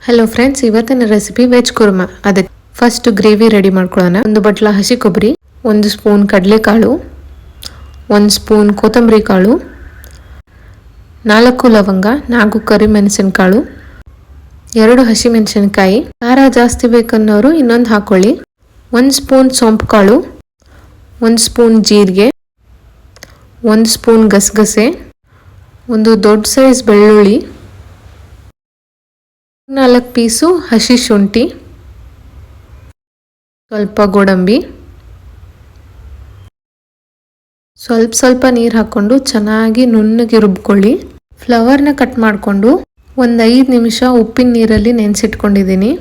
Hello friends, ಇವತ್ತಿನ recipe veg Kurma. ಅದಕ್ಕೆ first gravy ready ಮಾಡ್ಕೊಳ್ಳೋಣ. ಒಂದು ಬಟ್ಲ ಹಸಿ ಕೊಬ್ಬರಿ, 1 ಸ್ಪೂನ್ ಕಡಲೆಕಾಳು, 1 ಸ್ಪೂನ್ ಕೊತ್ತಂಬರಿ ಕಾಳು, 4 ಲವಂಗ, 4 ಕರಿಮೆಣಸಿನಕಾಳು, 2 ಹಸಿ ಮೆಣಸಿನಕಾಯಿ. ಖಾರ ಜಾಸ್ತಿ ಬೇಕನ್ನೋರು ಇನ್ನೊಂದು ಹಾಕೊಳ್ಳಿ. 1 ಸ್ಪೂನ್ ಸೋಂಪು ಕಾಳು, 1 ಸ್ಪೂನ್ ಜೀರಿಗೆ, 1 ಸ್ಪೂನ್ ಗಸಗಸೆ, 1 ದೊಡ್ಡ ಸೈಜ್ ಬೆಳ್ಳುಳ್ಳಿ, 4 ಪೀಸು ಹಸಿ ಶುಂಠಿ, ಸ್ವಲ್ಪ ಗೋಡಂಬಿ, ಸ್ವಲ್ಪ ನೀರು ಹಾಕ್ಕೊಂಡು ಚೆನ್ನಾಗಿ ನುಣ್ಣಗೆ ರುಬ್ಕೊಳ್ಳಿ. ಫ್ಲವರ್ನ ಕಟ್ ಮಾಡಿಕೊಂಡು ಒಂದು 5 ನಿಮಿಷ ಉಪ್ಪಿನ ನೀರಲ್ಲಿ ನೆನೆಸಿಟ್ಕೊಂಡಿದ್ದೀನಿ.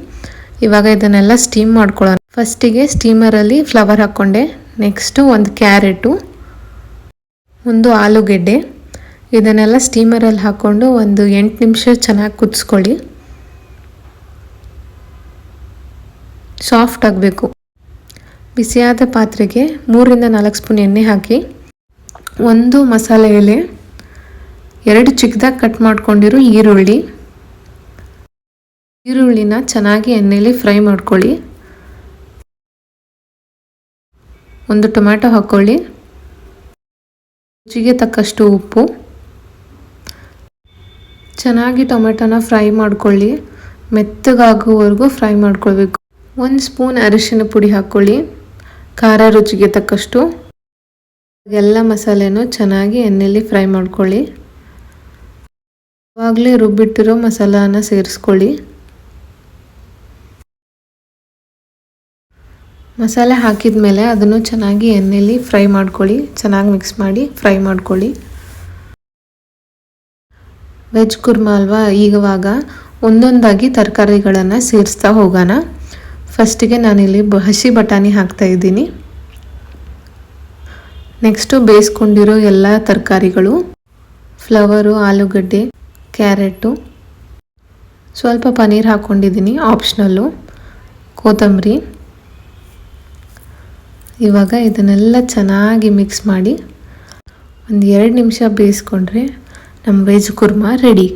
ಇವಾಗ ಇದನ್ನೆಲ್ಲ ಸ್ಟೀಮ್ ಮಾಡ್ಕೊಳ್ಳೋಣ. ಫಸ್ಟಿಗೆ ಸ್ಟೀಮರಲ್ಲಿ ಫ್ಲವರ್ ಹಾಕ್ಕೊಂಡೆ. ನೆಕ್ಸ್ಟು 1 ಕ್ಯಾರೆಟು, 1 ಆಲೂಗೆಡ್ಡೆ. ಇದನ್ನೆಲ್ಲ ಸ್ಟೀಮರಲ್ಲಿ ಹಾಕ್ಕೊಂಡು ಒಂದು 8 ನಿಮಿಷ ಚೆನ್ನಾಗಿ ಕುದಿಸ್ಕೊಳ್ಳಿ. ಸಾಫ್ಟ್ ಆಗಬೇಕು. ಬಿಸಿಯಾದ ಪಾತ್ರೆಗೆ 3ರಿಂದ 4 ಸ್ಪೂನ್ ಎಣ್ಣೆ ಹಾಕಿ, 1 ಮಸಾಲೆ ಎಲೆ, 2 ಚಿಕ್ಕದಾಗಿ ಕಟ್ ಮಾಡ್ಕೊಂಡಿರೋ ಈರುಳ್ಳಿನ ಚೆನ್ನಾಗಿ ಎಣ್ಣೆಯಲ್ಲಿ ಫ್ರೈ ಮಾಡ್ಕೊಳ್ಳಿ. 1 ಟೊಮ್ಯಾಟೊ ಹಾಕ್ಕೊಳ್ಳಿ. ರುಚಿಗೆ ತಕ್ಕಷ್ಟು ಉಪ್ಪು. ಚೆನ್ನಾಗಿ ಟೊಮೆಟೊನ ಫ್ರೈ ಮಾಡ್ಕೊಳ್ಳಿ. ಮೆತ್ತಗಾಗುವವರೆಗೂ ಫ್ರೈ ಮಾಡ್ಕೊಳ್ಬೇಕು. 1 ಸ್ಪೂನ್ ಅರಿಶಿನ ಪುಡಿ ಹಾಕ್ಕೊಳ್ಳಿ. ಖಾರ ರುಚಿಗೆ ತಕ್ಕಷ್ಟು. ಎಲ್ಲ ಮಸಾಲೆನೂ ಚೆನ್ನಾಗಿ ಎಣ್ಣೆಯಲ್ಲಿ ಫ್ರೈ ಮಾಡ್ಕೊಳ್ಳಿ. ಆವಾಗಲೇ ರುಬ್ಬಿಟ್ಟಿರೋ ಮಸಾಲಾನ ಸೇರಿಸ್ಕೊಳ್ಳಿ. ಮಸಾಲೆ ಹಾಕಿದ ಮೇಲೆ ಅದನ್ನು ಚೆನ್ನಾಗಿ ಎಣ್ಣೆಯಲ್ಲಿ ಫ್ರೈ ಮಾಡ್ಕೊಳ್ಳಿ. ಚೆನ್ನಾಗಿ ಮಿಕ್ಸ್ ಮಾಡಿ ಫ್ರೈ ಮಾಡ್ಕೊಳ್ಳಿ. ವೆಜ್ ಕುರ್ಮಾ ಅಲ್ವಾ, ಈಗವಾಗ ಒಂದೊಂದಾಗಿ ತರಕಾರಿಗಳನ್ನು ಸೇರಿಸ್ತಾ ಹೋಗೋಣ. ಫಸ್ಟಿಗೆ ನಾನಿಲ್ಲಿ ಹಸಿ ಬಟಾಣಿ ಹಾಕ್ತಾ ಇದ್ದೀನಿ. ನೆಕ್ಸ್ಟು ಬೇಯಿಸ್ಕೊಂಡಿರೋ ಎಲ್ಲ ತರಕಾರಿಗಳು, ಫ್ಲವರು, ಆಲೂಗಡ್ಡೆ, ಕ್ಯಾರೆಟು, ಸ್ವಲ್ಪ ಪನ್ನೀರ್ ಹಾಕ್ಕೊಂಡಿದ್ದೀನಿ, ಆಪ್ಷನಲ್ಲು, ಕೊತ್ತಂಬರಿ. ಇವಾಗ ಇದನ್ನೆಲ್ಲ ಚೆನ್ನಾಗಿ ಮಿಕ್ಸ್ ಮಾಡಿ ಒಂದು 2 ನಿಮಿಷ ಬೇಯಿಸ್ಕೊಂಡ್ರೆ ನಮ್ಮ ವೆಜ್ ಕುರ್ಮಾ ರೆಡಿ.